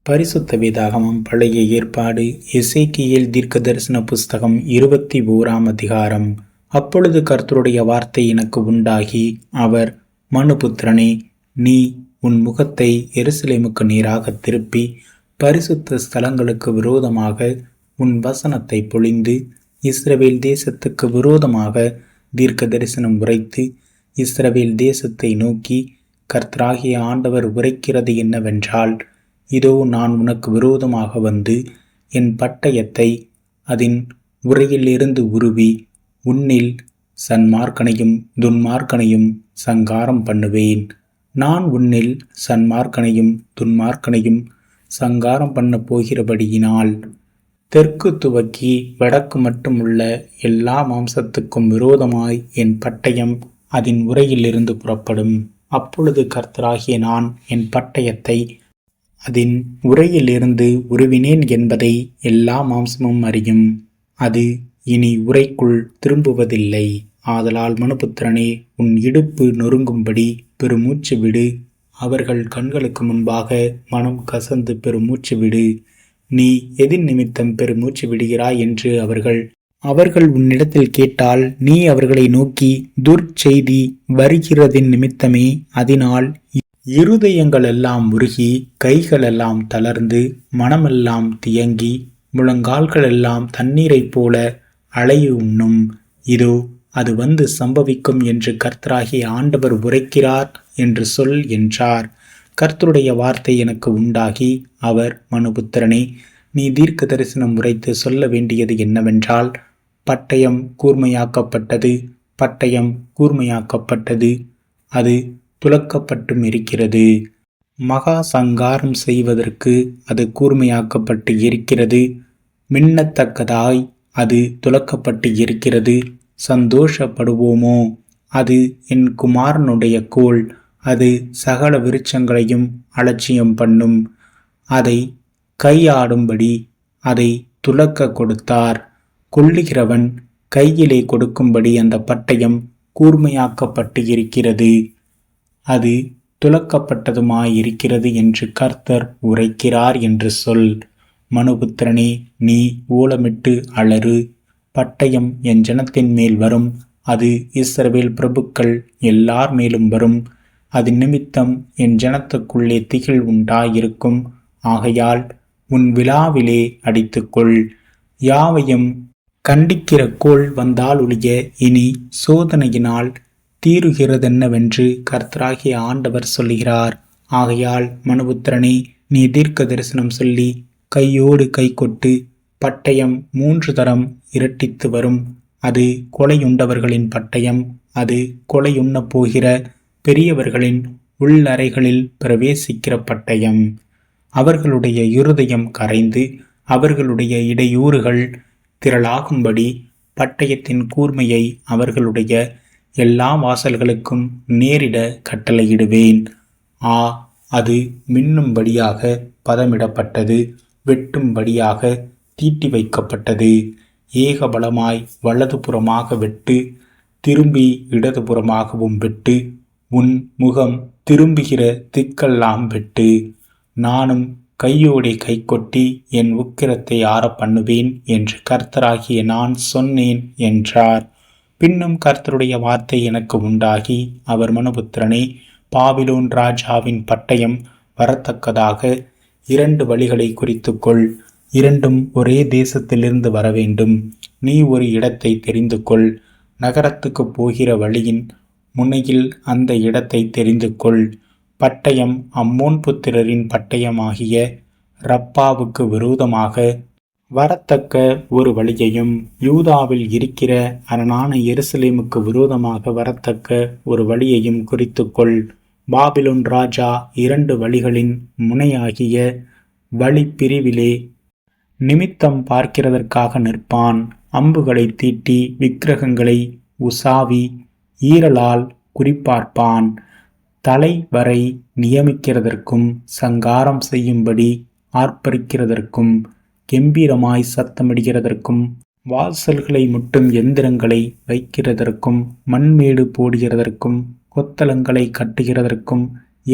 பரிசுத்த வேதாகமம் பழைய ஏற்பாடு எசேக்கியேல் தீர்க்கதரிசன புஸ்தகம் 21ஆம் அதிகாரம். அப்பொழுது கர்த்தருடைய வார்த்தை எனக்கு உண்டாகி, அவர், மனுபுத்திரனே, நீ உன் முகத்தை எருசலேமுக்கு நேராக திருப்பி பரிசுத்த ஸ்தலங்களுக்கு விரோதமாக உன் வசனத்தை பொழிந்து இஸ்ரவேல் தேசத்துக்கு விரோதமாக தீர்க்க தரிசனம் உரைத்து இஸ்ரவேல் தேசத்தை நோக்கி, கர்த்தராகிய ஆண்டவர் உரைக்கிறது என்னவென்றால், இதோ நான் உனக்கு விரோதமாக வந்து என் பட்டயத்தை அதன் உரையிலிருந்து உருவி உன்னில் சன்மார்க்கனையும் துன்மார்க்கனையும் சங்காரம் பண்ணுவேன். நான் உன்னில் சன்மார்க்கனையும் துன்மார்க்கனையும் சங்காரம் பண்ண போகிறபடியினால் தெற்கு துவக்கி வடக்கு மட்டுமுள்ள எல்லா மாம்சத்துக்கும் விரோதமாய் என் பட்டயம் அதன் உரையிலிருந்து புறப்படும். அப்பொழுது கர்த்தராகிய நான் என் பட்டயத்தை அதன் உரையிலிருந்து உருவினேன் என்பதை எல்லா மாம்சமும் அறியும். அது இனி உரைக்குள் திரும்புவதில்லை. ஆதலால் மனுபுத்திரனே, உன் இடுப்பு நொறுங்கும்படி பெருமூச்சு விடு. அவர்கள் கண்களுக்கு முன்பாக மனம் கசந்து பெருமூச்சு விடு. நீ எதின் நிமித்தம் பெருமூச்சு விடுகிறாய் என்று அவர்கள் உன்னிடத்தில் கேட்டால், நீ அவர்களை நோக்கி, துர்ச்செய்தி வருகிறதின் நிமித்தமே, அதனால் இருதயங்களெல்லாம் உருகி கைகளெல்லாம் தளர்ந்து மனமெல்லாம் தியங்கி முழங்கால்களெல்லாம் தண்ணீரைப் போல அலைய உண்ணும். இதோ அது வந்து சம்பவிக்கும் என்று கர்த்தராகிய ஆண்டவர் உரைக்கிறார் என்று சொல் என்றார். கர்த்தருடைய வார்த்தை எனக்கு உண்டாகி, அவர், மனுபுத்திரனே, நீ தீர்க்க தரிசனம் உரைத்து சொல்ல வேண்டியது என்னவென்றால், பட்டயம் கூர்மையாக்கப்பட்டது, பட்டயம் கூர்மையாக்கப்பட்டது, அது துலக்கப்பட்டும் இருக்கிறது. மகா சங்காரம் செய்வதற்கு அது கூர்மையாக்கப்பட்டு இருக்கிறது. மின்னத்தக்கதாய் அது துலக்கப்பட்டு இருக்கிறது. சந்தோஷப்படுவோமோ? அது என் குமாரனுடைய கோல். அது சகல விருட்சங்களையும் அலட்சியம் பண்ணும். அதை கையாடும்படி அதை துலக்க கொடுத்தார். கொல்லுகிறவன் கையிலே கொடுக்கும்படி அந்த பட்டயம் கூர்மையாக்கப்பட்டு இருக்கிறது. அது துலக்கப்பட்டதுமாயிருக்கிறது என்று கர்த்தர் உரைக்கிறார் என்று சொல். மனுபுத்திரனே, நீ ஓலமிட்டு அலறு. பட்டயம் என் ஜனத்தின் மேல் வரும். அது இஸ்ரவேல் பிரபுக்கள் எல்லார் மேலும் வரும். அது நிமித்தம் என் ஜனத்துக்குள்ளே திகில் உண்டாயிருக்கும். ஆகையால் உன் விழாவிலே அடித்துக்கொள். யாவையும் கண்டிக்கிற கோல் வந்தால் ஒழிய இனி சோதனையினால் தீருகிறதென்னவென்று கர்த்தராகிய ஆண்டவர் சொல்லுகிறார். ஆகையால் மனுபுத்திரனே, நீ தீர்க்க தரிசனம் சொல்லி கையோடு கை கொட்டு. பட்டயம் 3 தரம் இரட்டித்து வரும். அது கொலையுண்டவர்களின் பட்டயம். அது கொலையுண்ண போகிற பெரியவர்களின் உள்ளறைகளில் பிரவேசிக்கிற பட்டயம். அவர்களுடைய இருதயம் கரைந்து அவர்களுடைய இடையூறுகள் திரளாகும்படி பட்டயத்தின் கூர்மையை அவர்களுடைய எல்லா வாசல்களுக்கும் நேரிட கட்டளையிடுவேன். அது மின்னும்படியாக பதமிடப்பட்டது, வெட்டும்படியாக தீட்டி வைக்கப்பட்டது. ஏகபலமாய் வலதுபுறமாக வெட்டு, திரும்பி இடதுபுறமாகவும் வெட்டு, உன் முகம் திரும்புகிற திக்கெல்லாம் வெட்டு. நானும் கையோடே கை கொட்டி என் உக்கிரத்தை ஆற பண்ணுவேன் என்று கர்த்தராகிய நான் சொன்னேன் என்றார். பின்னும் கர்த்தருடைய வார்த்தை எனக்கு உண்டாகி, அவர், மனுபுத்திரனே, பாபிலோன் ராஜாவின் பட்டயம் வரத்தக்கதாக 2 வழிகளை குறித்துக்கொள். 2ம் ஒரே தேசத்திலிருந்து வரவேண்டும். நீ ஒரு இடத்தை தெரிந்து கொள். நகரத்துக்கு போகிற வழியின் முனையில் அந்த இடத்தை தெரிந்து கொள். பட்டயம் அம்மோன் புத்திரரின் பட்டயமாகிய ரப்பாவுக்கு விரோதமாக வரத்தக்க ஒரு வழியையும், யூதாவில் இருக்கிற அரணான எருசலேமுக்கு விரோதமாக வரத்தக்க ஒரு வழியையும் குறித்துக்கொள். பாபிலோன் ராஜா 2 வழிகளின் முனையாகிய வழி பிரிவிலே நிமித்தம் பார்க்கிறதற்காக நிற்பான். அம்புகளை தீட்டி விக்கிரகங்களை உசாவி ஈரலால் குறிப்பார்ப்பான். தலை வரை நியமிக்கிறதற்கும் சங்காரம் செய்யும்படி ஆர்ப்பரிக்கிறதற்கும் கெம்பீரமாய் சத்தமிடுகிறதற்கும் வாசல்களை முட்டும் எந்திரங்களை வைக்கிறதற்கும் மண்மேடு போடுகிறதற்கும் கொத்தளங்களை கட்டுகிறதற்கும்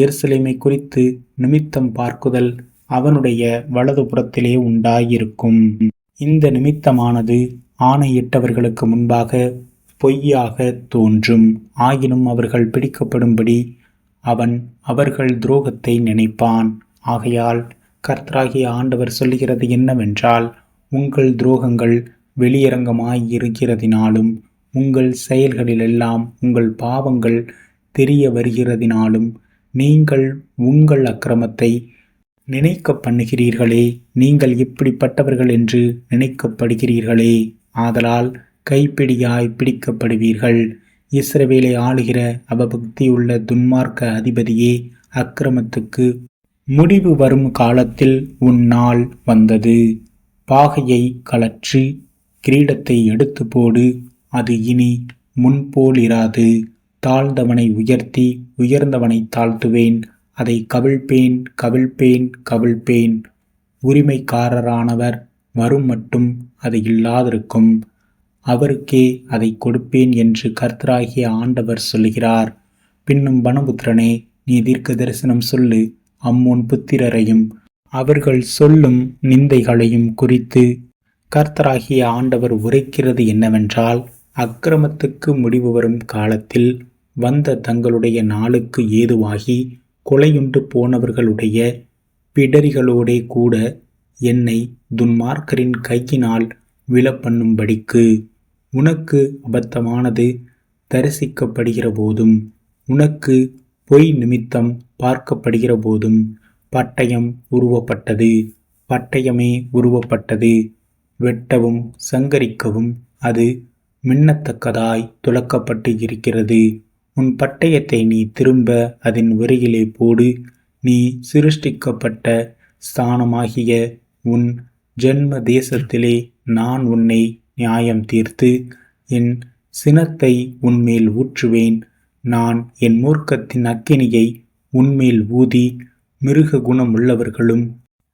எருசலேமை குறித்து நிமித்தம் பார்க்குதல் அவனுடைய வலதுபுறத்திலே உண்டாயிருக்கும். இந்த நிமித்தமானது ஆணையிட்டவர்களுக்கு முன்பாக பொய்யாக தோன்றும். ஆயினும் அவர்கள் பிடிக்கப்படும்படி அவன் அவர்கள் துரோகத்தை நினைப்பான். ஆகையால் கர்த்தராகிய ஆண்டவர் சொல்லுகிறது என்னவென்றால், உங்கள் துரோகங்கள் வெளியரங்கமாயிருக்கிறதினாலும் உங்கள் செயல்களிலெல்லாம் உங்கள் பாவங்கள் தெரிய வருகிறதினாலும் நீங்கள் உங்கள் அக்கிரமத்தை நினைக்க பண்ணுகிறீர்களே. நீங்கள் இப்படிப்பட்டவர்கள் என்று நினைக்கப்படுகிறீர்களே. ஆதலால் கைப்பிடியாய் பிடிக்கப்படுவீர்கள். இஸ்ரவேலை ஆளுகிற அவபக்தியுள்ள துன்மார்க்க அதிபதியே, அக்கிரமத்துக்கு முடிவு வரும் காலத்தில் உன் நாள் வந்தது. பாகையை கழற்றி கிரீடத்தை எடுத்து போடு. அது இனி முன்போல் இராது. தாழ்ந்தவனை உயர்த்தி உயர்ந்தவனை தாழ்த்துவேன். அதை கவிழ்ப்பேன், கவிழ்ப்பேன், கவிழ்ப்பேன். உரிமைக்காரரானவர் வரும் மட்டும் அது இல்லாதிருக்கும். அவருக்கே அதை கொடுப்பேன் என்று கர்த்தராகிய ஆண்டவர் சொல்லுகிறார். பின்னும் மனுபுத்திரனே, நீ தீர்க்க தரிசனம் சொல்லு. அம்மோன் புத்திரரையும் அவர்கள் சொல்லும் நிந்தைகளையும் குறித்து கர்த்தராகிய ஆண்டவர் உரைக்கிறது என்னவென்றால், அக்கிரமத்துக்கு முடிவு வரும் காலத்தில் வந்த தங்களுடைய நாளுக்கு ஏதுவாகி கொலையுண்டு போனவர்களுடைய பிடரிகளோடே கூட என்னை துன்மார்க்கரின் கையினால் விழப்பண்ணும்படிக்கு உனக்கு அபத்தமானது தரிசிக்கப்படுகிற போதும் உனக்கு பொய் நிமித்தம் பார்க்கப்படுகிற போதும் பட்டயம் உருவப்பட்டது, பட்டயமே உருவப்பட்டது. வெட்டவும் சங்கரிக்கவும் அது மின்னத்தக்கதாய் துலக்கப்பட்டு இருக்கிறது. உன் பட்டயத்தை நீ திரும்ப அதன் உரையிலே போடு. நீ சிருஷ்டிக்கப்பட்ட ஸ்தானமாகிய உன் ஜென்ம தேசத்திலே நான் உன்னை நியாயம் தீர்த்து என் சினத்தை உன்மேல் ஊற்றுவேன். நான் என் மூர்க்கத்தின் அக்கினியை உன்மேல் ஊதி மிருக குணமுள்ளவர்களும்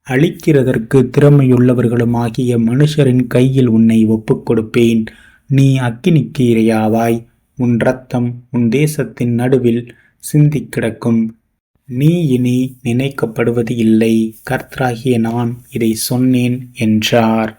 அழிக்கிறதற்கு திறமையுள்ளவர்களும் ஆகிய மனுஷரின் கையில் உன்னை ஒப்புக் கொடுப்பேன். நீ அக்கினிக்கு இரையாவாய். உன் இரத்தம் உன் தேசத்தின் நடுவில் சிந்திக் கிடக்கும். நீ இனி நினைக்கப்படுவது இல்லை. கர்த்தராகிய நான் இதை சொன்னேன் என்றார்.